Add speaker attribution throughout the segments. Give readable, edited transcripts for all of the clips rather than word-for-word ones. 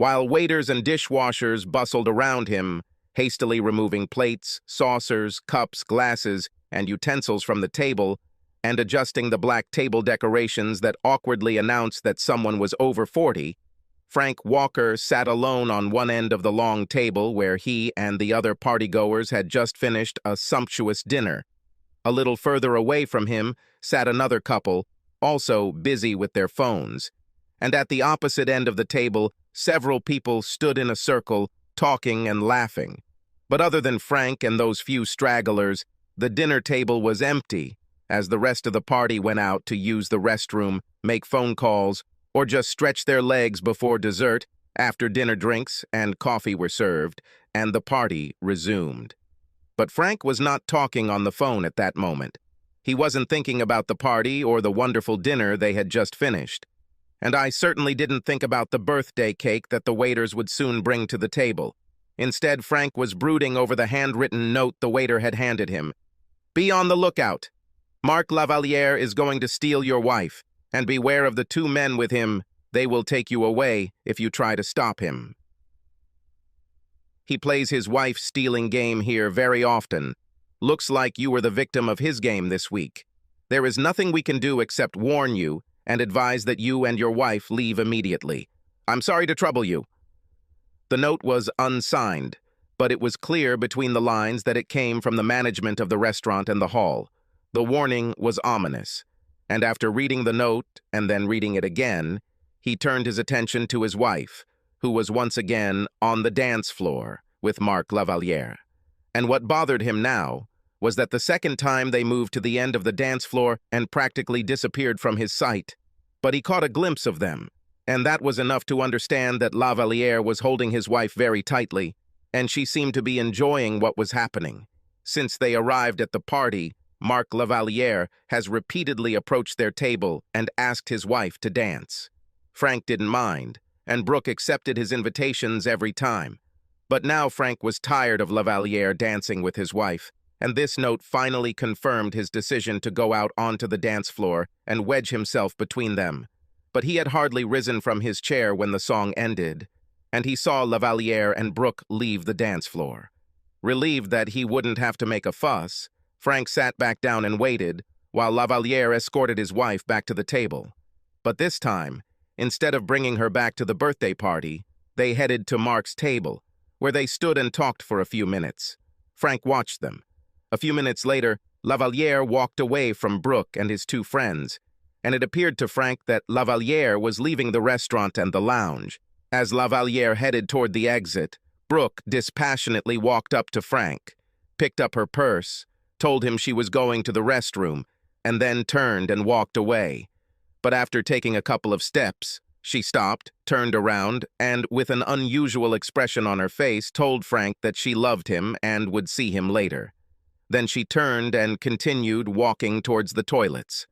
Speaker 1: while waiters and dishwashers bustled around him, hastily removing plates, saucers, cups, glasses, and utensils from the table, and adjusting the black table decorations that awkwardly announced that someone was over 40, Frank Walker sat alone on one end of the long table where he and the other partygoers had just finished a sumptuous dinner. A little further away from him sat another couple, also busy with their phones. And at the opposite end of the table, several people stood in a circle, talking and laughing. But other than Frank and those few stragglers, the dinner table was empty, as the rest of the party went out to use the restroom, make phone calls, or just stretch their legs before dessert, after dinner drinks and coffee were served, and the party resumed. But Frank was not talking on the phone at that moment. He wasn't thinking about the party or the wonderful dinner they had just finished. And I certainly didn't think about the birthday cake that the waiters would soon bring to the table. Instead, Frank was brooding over the handwritten note the waiter had handed him. "Be on the lookout. Marc Lavaliere is going to steal your wife, and beware of the 2 men with him. They will take you away if you try to stop him." He plays his wife's stealing game here very often. Looks like you were the victim of his game this week. There is nothing we can do except warn you and advise that you and your wife leave immediately. I'm sorry to trouble you. The note was unsigned, but it was clear between the lines that it came from the management of the restaurant and the hall. The warning was ominous, and after reading the note and then reading it again, he turned his attention to his wife, who was once again on the dance floor with Marc Lavaliere. And what bothered him now was that the second time they moved to the end of the dance floor and practically disappeared from his sight. But he caught a glimpse of them, and that was enough to understand that Lavaliere was holding his wife very tightly, and she seemed to be enjoying what was happening. Since they arrived at the party, Marc Lavaliere has repeatedly approached their table and asked his wife to dance. Frank didn't mind, and Brooke accepted his invitations every time. But now Frank was tired of Lavaliere dancing with his wife, and this note finally confirmed his decision to go out onto the dance floor and wedge himself between them. But he had hardly risen from his chair when the song ended, and he saw Lavaliere and Brooke leave the dance floor. Relieved that he wouldn't have to make a fuss, Frank sat back down and waited, while Lavaliere escorted his wife back to the table. But this time, instead of bringing her back to the birthday party, they headed to Mark's table, where they stood and talked for a few minutes. Frank watched them. A few minutes later, Lavaliere walked away from Brooke and his 2 friends, and it appeared to Frank that Lavaliere was leaving the restaurant and the lounge. As Lavaliere headed toward the exit, Brooke dispassionately walked up to Frank, picked up her purse, told him she was going to the restroom, and then turned and walked away. But after taking a couple of steps, she stopped, turned around, and with an unusual expression on her face, told Frank that she loved him and would see him later. Then she turned and continued walking towards the toilets.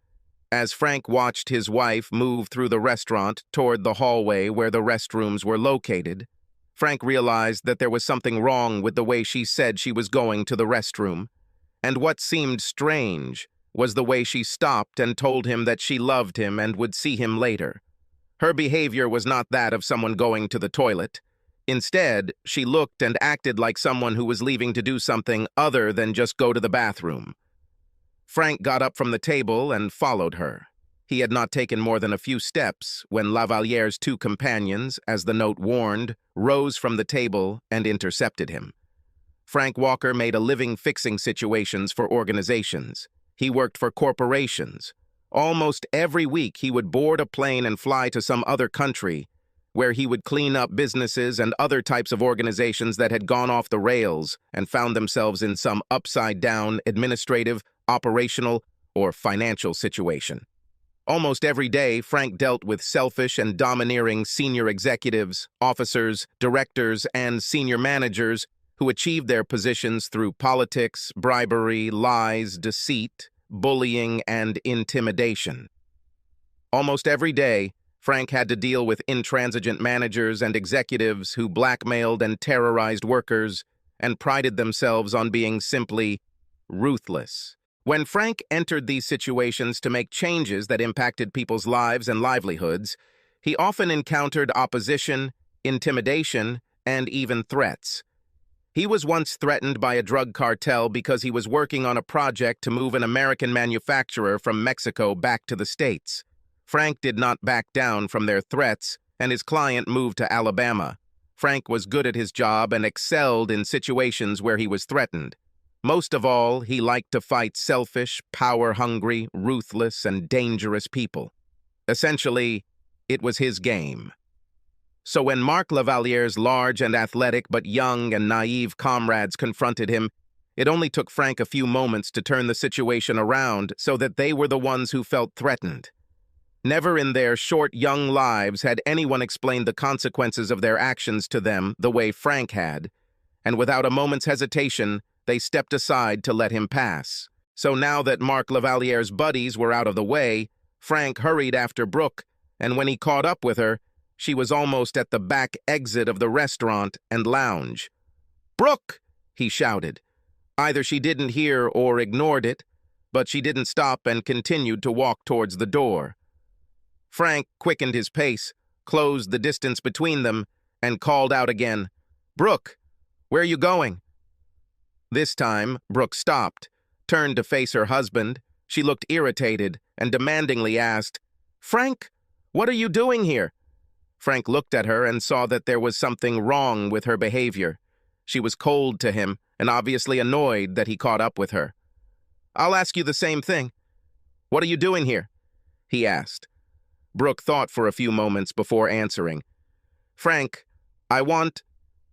Speaker 1: As Frank watched his wife move through the restaurant toward the hallway where the restrooms were located, Frank realized that there was something wrong with the way she said she was going to the restroom. And what seemed strange was the way she stopped and told him that she loved him and would see him later. Her behavior was not that of someone going to the toilet. Instead, she looked and acted like someone who was leaving to do something other than just go to the bathroom. Frank got up from the table and followed her. He had not taken more than a few steps when Lavaliere's 2 companions, as the note warned, rose from the table and intercepted him. Frank Walker made a living fixing situations for organizations. He worked for corporations. Almost every week he would board a plane and fly to some other country, where he would clean up businesses and other types of organizations that had gone off the rails and found themselves in some upside-down administrative, operational, or financial situation. Almost every day, Frank dealt with selfish and domineering senior executives, officers, directors, and senior managers who achieved their positions through politics, bribery, lies, deceit, bullying, and intimidation. Almost every day, Frank had to deal with intransigent managers and executives who blackmailed and terrorized workers and prided themselves on being simply ruthless. When Frank entered these situations to make changes that impacted people's lives and livelihoods, he often encountered opposition, intimidation, and even threats. He was once threatened by a drug cartel because he was working on a project to move an American manufacturer from Mexico back to the States. Frank did not back down from their threats, and his client moved to Alabama. Frank was good at his job and excelled in situations where he was threatened. Most of all, he liked to fight selfish, power-hungry, ruthless, and dangerous people. Essentially, it was his game. So when Mark Lavaliere's large and athletic but young and naive comrades confronted him, it only took Frank a few moments to turn the situation around so that they were the ones who felt threatened. Never in their short, young lives had anyone explained the consequences of their actions to them the way Frank had, and without a moment's hesitation, they stepped aside to let him pass. So now that Mark Lavaliere's buddies were out of the way, Frank hurried after Brooke, and when he caught up with her, she was almost at the back exit of the restaurant and lounge. "Brooke!" he shouted. Either she didn't hear or ignored it, but she didn't stop and continued to walk towards the door. Frank quickened his pace, closed the distance between them, and called out again, "Brooke, where are you going?" This time, Brooke stopped, turned to face her husband. She looked irritated and demandingly asked, "Frank, what are you doing here?" Frank looked at her and saw that there was something wrong with her behavior. She was cold to him and obviously annoyed that he caught up with her. "I'll ask you the same thing. What are you doing here?" he asked. Brooke thought for a few moments before answering. "Frank, I want,"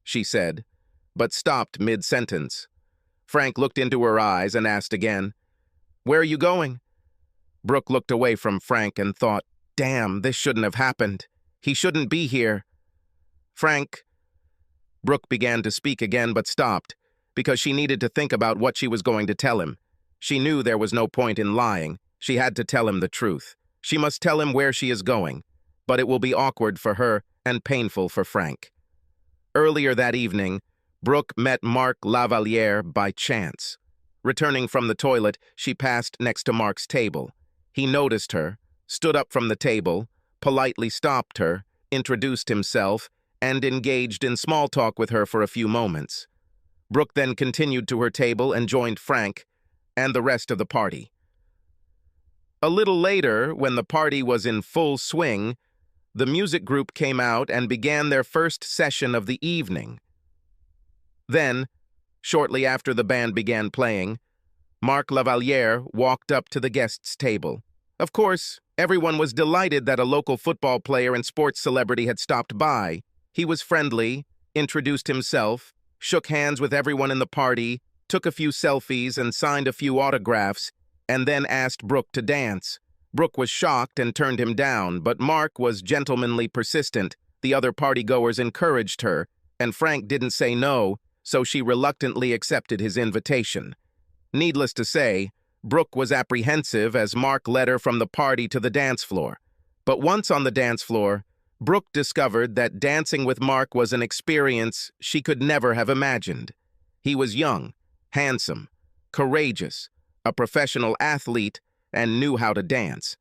Speaker 1: she said, but stopped mid-sentence. Frank looked into her eyes and asked again, "Where are you going?" Brooke looked away from Frank and thought, "Damn, this shouldn't have happened. He shouldn't be here." "Frank," Brooke began to speak again but stopped, because she needed to think about what she was going to tell him. She knew there was no point in lying. She had to tell him the truth. She must tell him where she is going, but it will be awkward for her and painful for Frank. Earlier that evening, Brooke met Mark Lavaliere by chance. Returning from the toilet, she passed next to Mark's table. He noticed her, stood up from the table, politely stopped her, introduced himself, and engaged in small talk with her for a few moments. Brooke then continued to her table and joined Frank and the rest of the party. A little later, when the party was in full swing, the music group came out and began their first session of the evening. Then, shortly after the band began playing, Mark Lavaliere walked up to the guests' table. Of course, everyone was delighted that a local football player and sports celebrity had stopped by. He was friendly, introduced himself, shook hands with everyone in the party, took a few selfies and signed a few autographs, and then asked Brooke to dance. Brooke was shocked and turned him down, but Mark was gentlemanly persistent. The other partygoers encouraged her, and Frank didn't say no, so she reluctantly accepted his invitation. Needless to say, Brooke was apprehensive as Mark led her from the party to the dance floor. But once on the dance floor, Brooke discovered that dancing with Mark was an experience she could never have imagined. He was young, handsome, courageous, a professional athlete, and knew how to dance.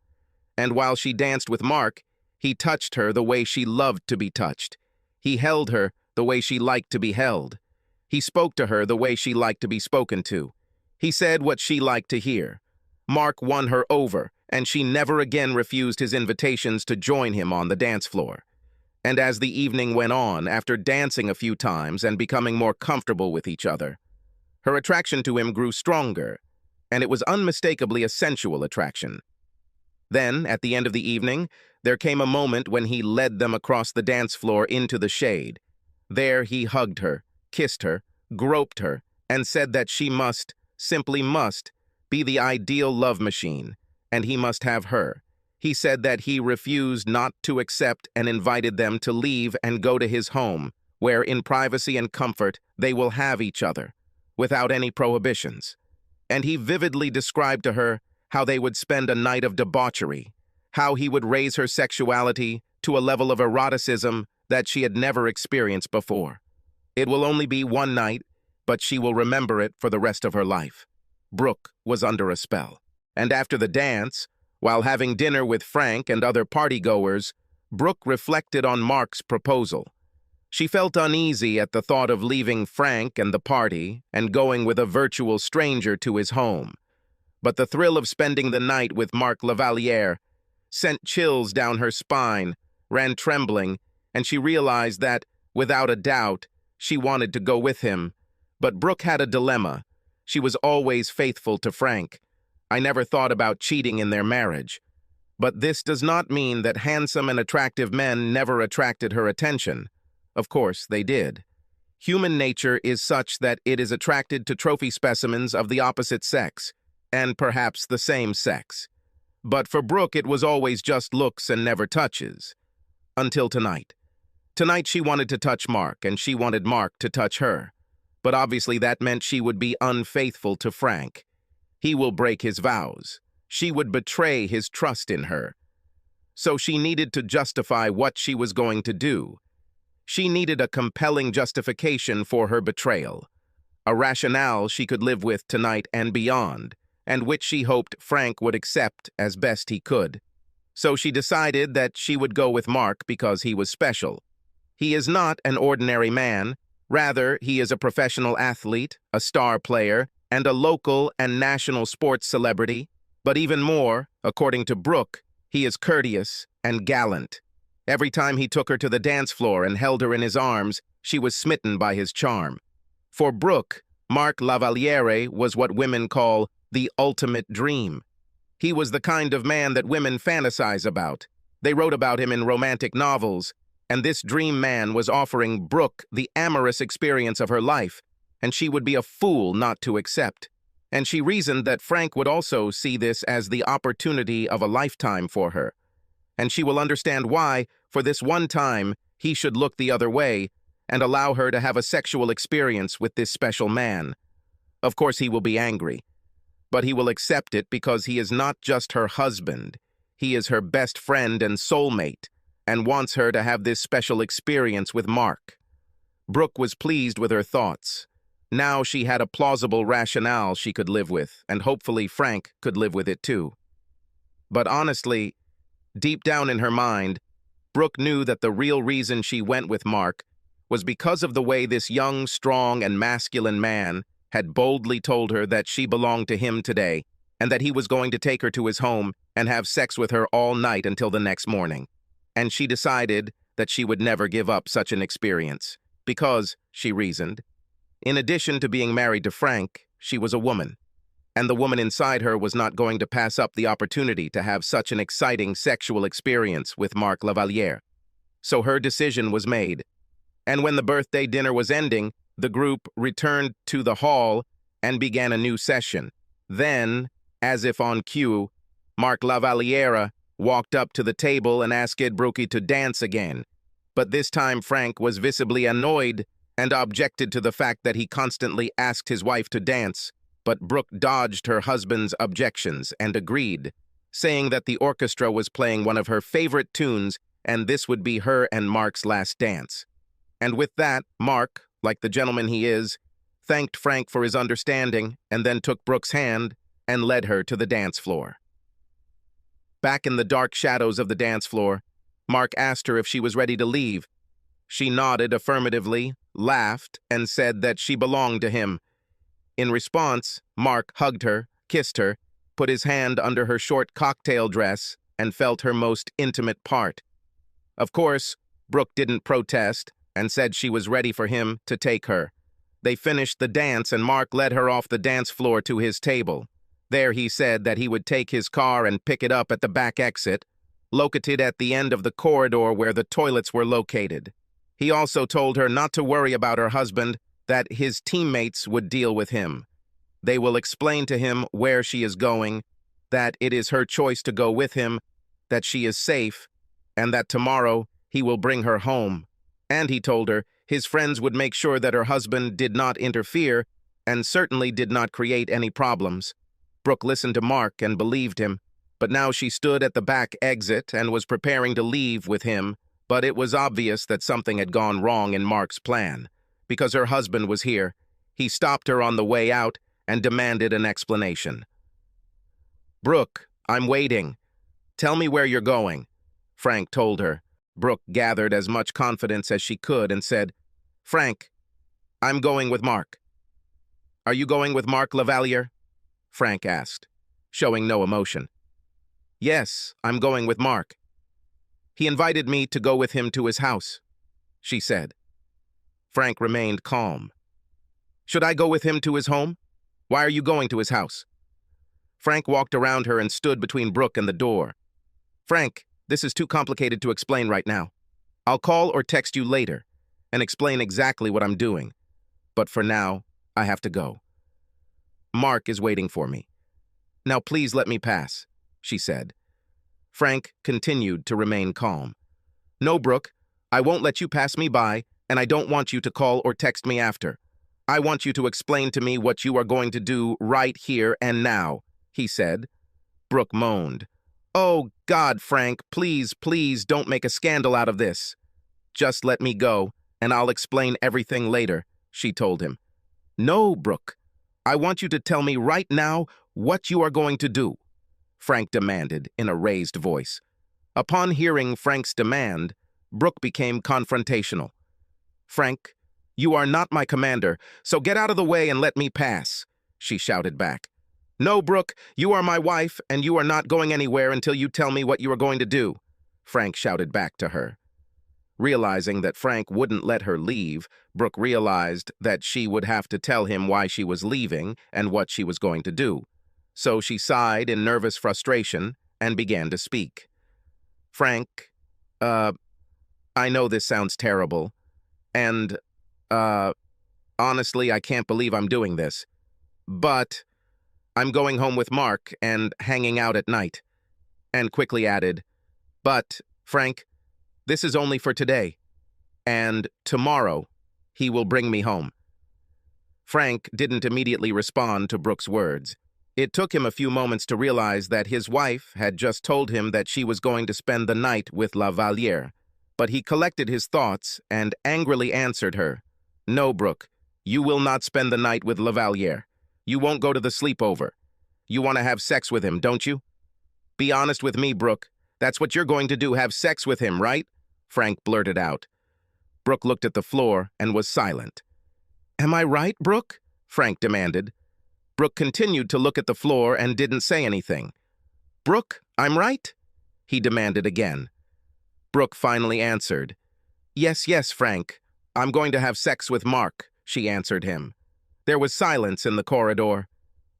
Speaker 1: And while she danced with Mark, he touched her the way she loved to be touched. He held her the way she liked to be held. He spoke to her the way she liked to be spoken to. He said what she liked to hear. Mark won her over, and she never again refused his invitations to join him on the dance floor. And as the evening went on, after dancing a few times and becoming more comfortable with each other, her attraction to him grew stronger, and it was unmistakably a sensual attraction. Then, at the end of the evening, there came a moment when he led them across the dance floor into the shade. There he hugged her, kissed her, groped her, and said that she must, simply must, be the ideal love machine, and he must have her. He said that he refused not to accept and invited them to leave and go to his home, where in privacy and comfort they will have each other, without any prohibitions. And he vividly described to her how they would spend a night of debauchery, how he would raise her sexuality to a level of eroticism that she had never experienced before. It will only be one night, but she will remember it for the rest of her life. Brooke was under a spell. And after the dance, while having dinner with Frank and other partygoers, Brooke reflected on Mark's proposal. She felt uneasy at the thought of leaving Frank and the party and going with a virtual stranger to his home. But the thrill of spending the night with Marc Lavaliere sent chills down her spine, ran trembling, and she realized that, without a doubt, she wanted to go with him. But Brooke had a dilemma. She was always faithful to Frank. I never thought about cheating in their marriage. But this does not mean that handsome and attractive men never attracted her attention. Of course, they did. Human nature is such that it is attracted to trophy specimens of the opposite sex, and perhaps the same sex. But for Brooke, it was always just looks and never touches. Until tonight. Tonight she wanted to touch Marc, and she wanted Marc to touch her. But obviously that meant she would be unfaithful to Frank. He will break his vows. She would betray his trust in her. So she needed to justify what she was going to do. She needed a compelling justification for her betrayal. A rationale she could live with tonight and beyond, and which she hoped Frank would accept as best he could. So she decided that she would go with Marc because he was special. He is not an ordinary man. Rather, he is a professional athlete, a star player, and a local and national sports celebrity. But even more, according to Brooke, he is courteous and gallant. Every time he took her to the dance floor and held her in his arms, she was smitten by his charm. For Brooke, Marc Lavaliere was what women call the ultimate dream. He was the kind of man that women fantasize about. They wrote about him in romantic novels, and this dream man was offering Brooke the amorous experience of her life, and she would be a fool not to accept. And she reasoned that Frank would also see this as the opportunity of a lifetime for her. And she will understand why, for this one time, he should look the other way and allow her to have a sexual experience with this special man. Of course, he will be angry, but he will accept it because he is not just her husband. He is her best friend and soulmate, and wants her to have this special experience with Marc. Brooke was pleased with her thoughts. Now she had a plausible rationale she could live with, and hopefully Frank could live with it too. But honestly, deep down in her mind, Brooke knew that the real reason she went with Marc was because of the way this young, strong, and masculine man had boldly told her that she belonged to him today, and that he was going to take her to his home and have sex with her all night until the next morning. And she decided that she would never give up such an experience, because, she reasoned, in addition to being married to Frank, she was a woman, and the woman inside her was not going to pass up the opportunity to have such an exciting sexual experience with Marc Lavaliere. So her decision was made, and when the birthday dinner was ending, the group returned to the hall and began a new session. Then, as if on cue, Marc Lavaliere walked up to the table and asked Brooke to dance again. But this time Frank was visibly annoyed and objected to the fact that he constantly asked his wife to dance, but Brooke dodged her husband's objections and agreed, saying that the orchestra was playing one of her favorite tunes and this would be her and Marc's last dance. And with that, Marc, like the gentleman he is, thanked Frank for his understanding and then took Brooke's hand and led her to the dance floor. Back in the dark shadows of the dance floor, Marc asked her if she was ready to leave. She nodded affirmatively, laughed, and said that she belonged to him. In response, Marc hugged her, kissed her, put his hand under her short cocktail dress, and felt her most intimate part. Of course, Brooke didn't protest and said she was ready for him to take her. They finished the dance and Marc led her off the dance floor to his table. There he said that he would take his car and pick it up at the back exit, located at the end of the corridor where the toilets were located. He also told her not to worry about her husband, that his teammates would deal with him. They will explain to him where she is going, that it is her choice to go with him, that she is safe, and that tomorrow he will bring her home. And he told her his friends would make sure that her husband did not interfere and certainly did not create any problems. Brooke listened to Marc and believed him, but now she stood at the back exit and was preparing to leave with him, but it was obvious that something had gone wrong in Marc's plan. Because her husband was here, he stopped her on the way out and demanded an explanation. "Brooke, I'm waiting. Tell me where you're going," Frank told her. Brooke gathered as much confidence as she could and said, "Frank, I'm going with Mark." "Are you going with Mark Lavalier?" Frank asked, showing no emotion. "Yes, I'm going with Mark. He invited me to go with him to his house," she said. Frank remained calm. "Should I go with him to his home? Why are you going to his house?" Frank walked around her and stood between Brooke and the door. "Frank, this is too complicated to explain right now. I'll call or text you later and explain exactly what I'm doing. But for now, I have to go. Mark is waiting for me. Now please let me pass," she said. Frank continued to remain calm. "No, Brooke, I won't let you pass me by, and I don't want you to call or text me after. I want you to explain to me what you are going to do right here and now," he said. Brooke moaned. "Oh, God, Frank, please, please don't make a scandal out of this." "Just let me go, and I'll explain everything later," she told him. "No, Brooke, I want you to tell me right now what you are going to do," Frank demanded in a raised voice. Upon hearing Frank's demand, Brooke became confrontational. "Frank, you are not my commander, so get out of the way and let me pass," she shouted back. "No, Brooke, you are my wife, and you are not going anywhere until you tell me what you are going to do," Frank shouted back to her. Realizing that Frank wouldn't let her leave, Brooke realized that she would have to tell him why she was leaving and what she was going to do. So she sighed in nervous frustration and began to speak. "Frank, I know this sounds terrible, and, honestly, I can't believe I'm doing this, but I'm going home with Mark and hanging out at night," and quickly added, "But, Frank, this is only for today, and tomorrow he will bring me home." Frank didn't immediately respond to Brooke's words. It took him a few moments to realize that his wife had just told him that she was going to spend the night with Lavalier, but he collected his thoughts and angrily answered her, "No, Brooke, you will not spend the night with Lavalier. You won't go to the sleepover. You want to have sex with him, don't you? Be honest with me, Brooke. That's what you're going to do, have sex with him, right?" Frank blurted out. Brooke looked at the floor and was silent. "Am I right, Brooke?" Frank demanded. Brooke continued to look at the floor and didn't say anything. "Brooke, I'm right?" he demanded again. Brooke finally answered. Yes, Frank. I'm going to have sex with Mark," she answered him. There was silence in the corridor.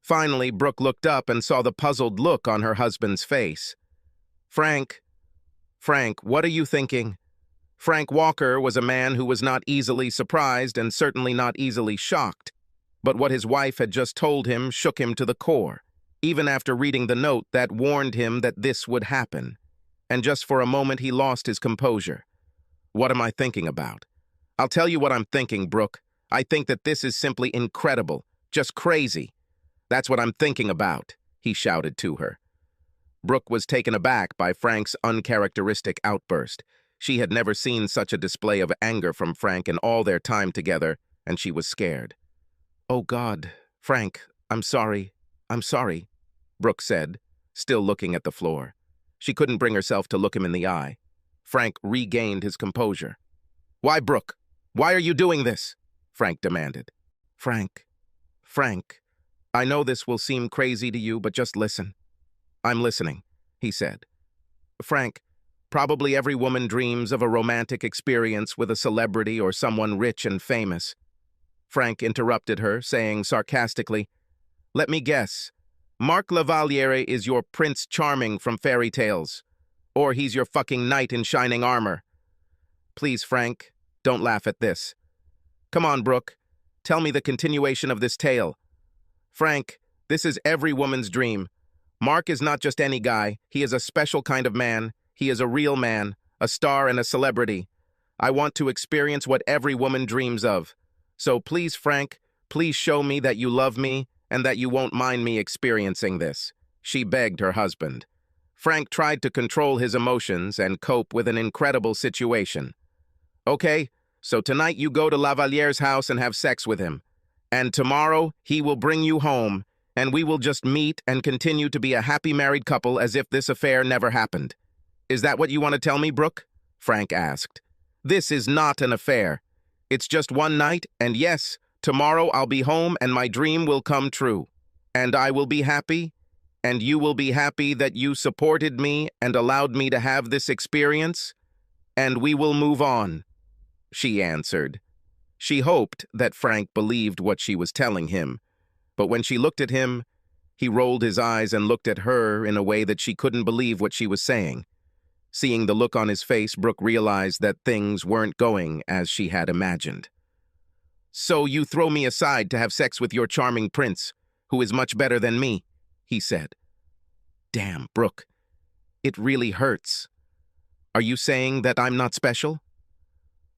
Speaker 1: Finally, Brooke looked up and saw the puzzled look on her husband's face. Frank, what are you thinking?" Frank Walker was a man who was not easily surprised and certainly not easily shocked. But what his wife had just told him shook him to the core, even after reading the note that warned him that this would happen. And just for a moment he lost his composure. "What am I thinking about?" "I'll tell you what I'm thinking, Brooke. I think that this is simply incredible, just crazy. That's what I'm thinking about," he shouted to her. Brooke was taken aback by Frank's uncharacteristic outburst. She had never seen such a display of anger from Frank in all their time together, and she was scared. "Oh, God, Frank, I'm sorry, Brooke said, still looking at the floor. She couldn't bring herself to look him in the eye. Frank regained his composure. "Why, Brooke? Why are you doing this?" Frank demanded. Frank, I know this will seem crazy to you, but just listen." "I'm listening," he said. "Frank, probably every woman dreams of a romantic experience with a celebrity or someone rich and famous." Frank interrupted her, saying sarcastically, "Let me guess. Mark Lavalier is your Prince Charming from fairy tales. Or he's your fucking knight in shining armor." "Please, Frank, don't laugh at this. Come on, Brooke. Tell me the continuation of this tale." "Frank, this is every woman's dream. Mark is not just any guy. He is a special kind of man. He is a real man, a star and a celebrity. I want to experience what every woman dreams of. So please, Frank, please show me that you love me and that you won't mind me experiencing this," she begged her husband. Frank tried to control his emotions and cope with an incredible situation. "Okay, so tonight you go to Lavalier's house and have sex with him. And tomorrow he will bring you home, and we will just meet and continue to be a happy married couple as if this affair never happened. Is that what you want to tell me, Brooke?" Frank asked. "This is not an affair. It's just one night, and yes, tomorrow I'll be home and my dream will come true. And I will be happy, and you will be happy that you supported me and allowed me to have this experience, and we will move on," she answered. She hoped that Frank believed what she was telling him, but when she looked at him, he rolled his eyes and looked at her in a way that she couldn't believe what she was saying. Seeing the look on his face, Brooke realized that things weren't going as she had imagined. "So you throw me aside to have sex with your charming prince, who is much better than me," he said. "Damn, Brooke, it really hurts. Are you saying that I'm not special?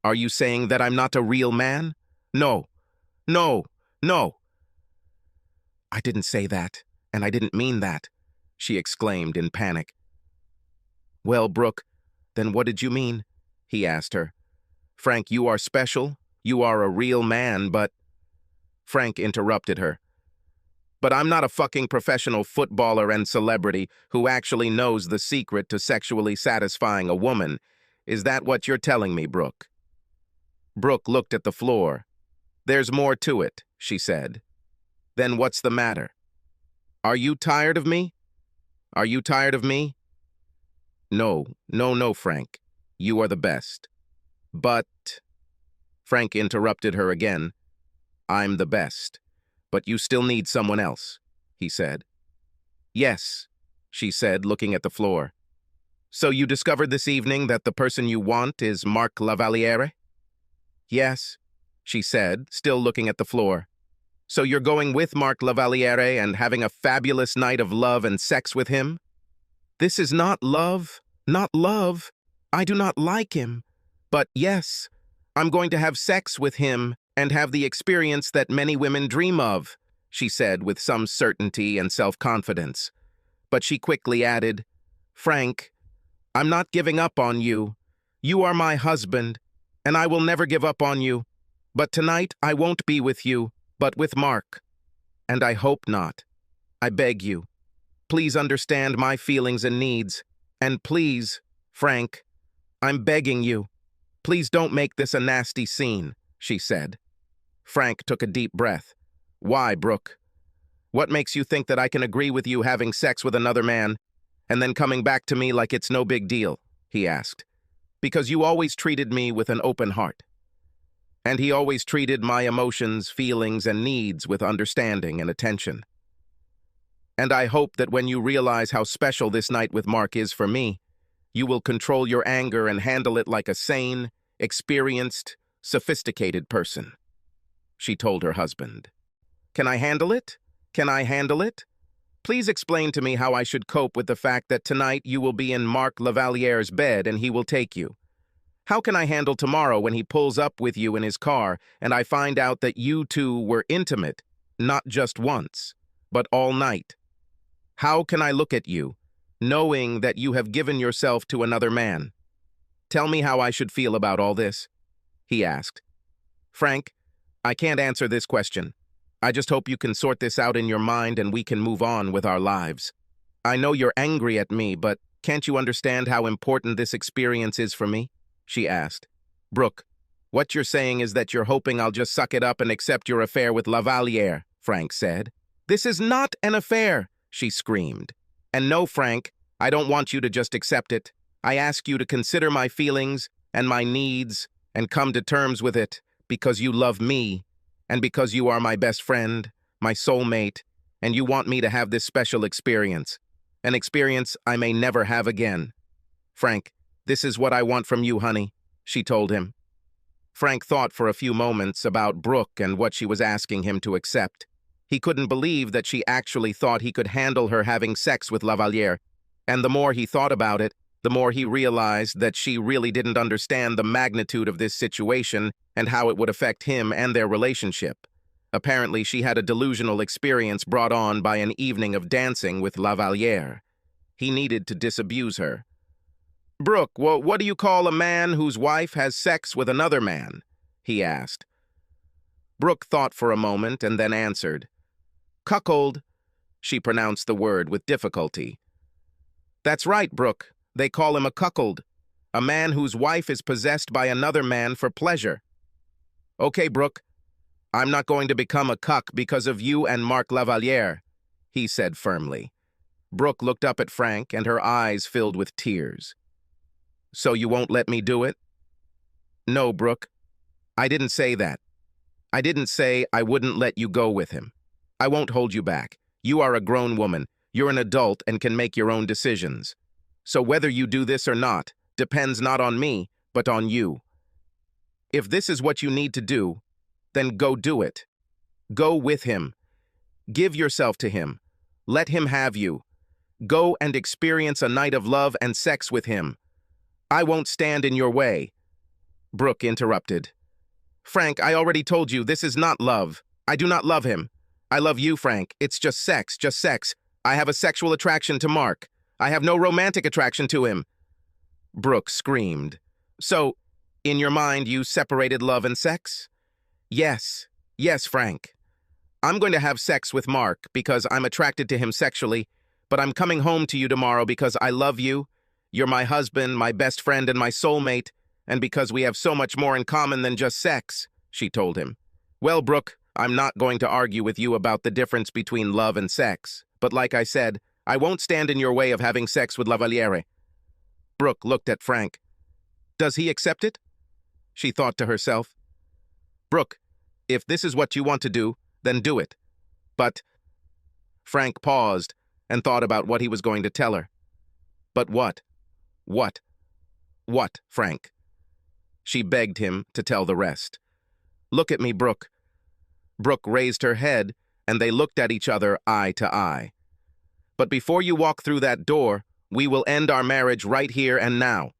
Speaker 1: Are you saying that I'm not a real man? No, no, no." "I didn't say that, and I didn't mean that," she exclaimed in panic. "Well, Brooke, then what did you mean?" he asked her. "Frank, you are special. You are a real man, but—" Frank interrupted her. "But I'm not a fucking professional footballer and celebrity who actually knows the secret to sexually satisfying a woman. Is that what you're telling me, Brooke?" Brooke looked at the floor. "There's more to it," she said. "Then what's the matter? Are you tired of me? Are you tired of me?" "No, no, no, Frank. You are the best." "But—" Frank interrupted her again. "I'm the best. But you still need someone else," he said. "Yes," she said, looking at the floor. "So you discovered this evening that the person you want is Marc Lavaliere?" "Yes," she said, still looking at the floor. "So you're going with Marc Lavaliere and having a fabulous night of love and sex with him?" "This is not love, not love. I do not like him. But yes, I'm going to have sex with him and have the experience that many women dream of," she said with some certainty and self-confidence. But she quickly added, "Frank, I'm not giving up on you. You are my husband, and I will never give up on you. But tonight I won't be with you, but with Marc. And I hope not. I beg you. Please understand my feelings and needs. And please, Frank, I'm begging you. Please don't make this a nasty scene," she said. Frank took a deep breath. "Why, Brooke? What makes you think that I can agree with you having sex with another man and then coming back to me like it's no big deal?" he asked. "Because you always treated me with an open heart. And he always treated my emotions, feelings, and needs with understanding and attention. And I hope that when you realize how special this night with Marc is for me, you will control your anger and handle it like a sane, experienced, sophisticated person," she told her husband. "Can I handle it? Can I handle it? Please explain to me how I should cope with the fact that tonight you will be in Marc Lavaliere's bed and he will take you. How can I handle tomorrow when he pulls up with you in his car and I find out that you two were intimate, not just once, but all night? How can I look at you, knowing that you have given yourself to another man? Tell me how I should feel about all this," he asked. "Frank, I can't answer this question. I just hope you can sort this out in your mind and we can move on with our lives. I know you're angry at me, but can't you understand how important this experience is for me?" she asked. "Brooke, what you're saying is that you're hoping I'll just suck it up and accept your affair with Lavaliere," Frank said. "This is not an affair," she screamed. "And no, Frank, I don't want you to just accept it. I ask you to consider my feelings and my needs and come to terms with it because you love me and because you are my best friend, my soulmate, and you want me to have this special experience, an experience I may never have again. Frank, this is what I want from you, honey," she told him. Frank thought for a few moments about Brooke and what she was asking him to accept. He couldn't believe that she actually thought he could handle her having sex with Lavaliere, and the more he thought about it, the more he realized that she really didn't understand the magnitude of this situation and how it would affect him and their relationship. Apparently, she had a delusional experience brought on by an evening of dancing with Lavaliere. He needed to disabuse her. "Brooke, what do you call a man whose wife has sex with another man?" he asked. Brooke thought for a moment and then answered. "Cuckold," she pronounced the word with difficulty. "That's right, Brooke. They call him a cuckold. A man whose wife is possessed by another man for pleasure. Okay, Brooke, I'm not going to become a cuck because of you and Marc Lavaliere, he said firmly. Brooke looked up at Frank, and her eyes filled with tears. So you won't let me do it? No, Brooke. I didn't say that. I didn't say I wouldn't let you go with him. I won't hold you back. You are a grown woman. You're an adult and can make your own decisions. So whether you do this or not depends not on me, but on you. If this is what you need to do, then go do it. Go with him. Give yourself to him. Let him have you. Go and experience a night of love and sex with him. I won't stand in your way. Brooke interrupted. Frank, I already told you this is not love. I do not love him. I love you, Frank. It's just sex, just sex. I have a sexual attraction to Marc. I have no romantic attraction to him. Brooke screamed. So, in your mind, you separated love and sex? Yes. Yes, Frank. I'm going to have sex with Marc because I'm attracted to him sexually, but I'm coming home to you tomorrow because I love you. You're my husband, my best friend, and my soulmate, and because we have so much more in common than just sex, she told him. Well, Brooke, I'm not going to argue with you about the difference between love and sex, but like I said, I won't stand in your way of having sex with Lavaliere. Brooke looked at Frank. Does he accept it? She thought to herself. Brooke, if this is what you want to do, then do it. But... Frank paused and thought about what he was going to tell her. But what? What? What, Frank? She begged him to tell the rest. Look at me, Brooke. Brooke raised her head, and they looked at each other eye to eye. But before you walk through that door, we will end our marriage right here and now.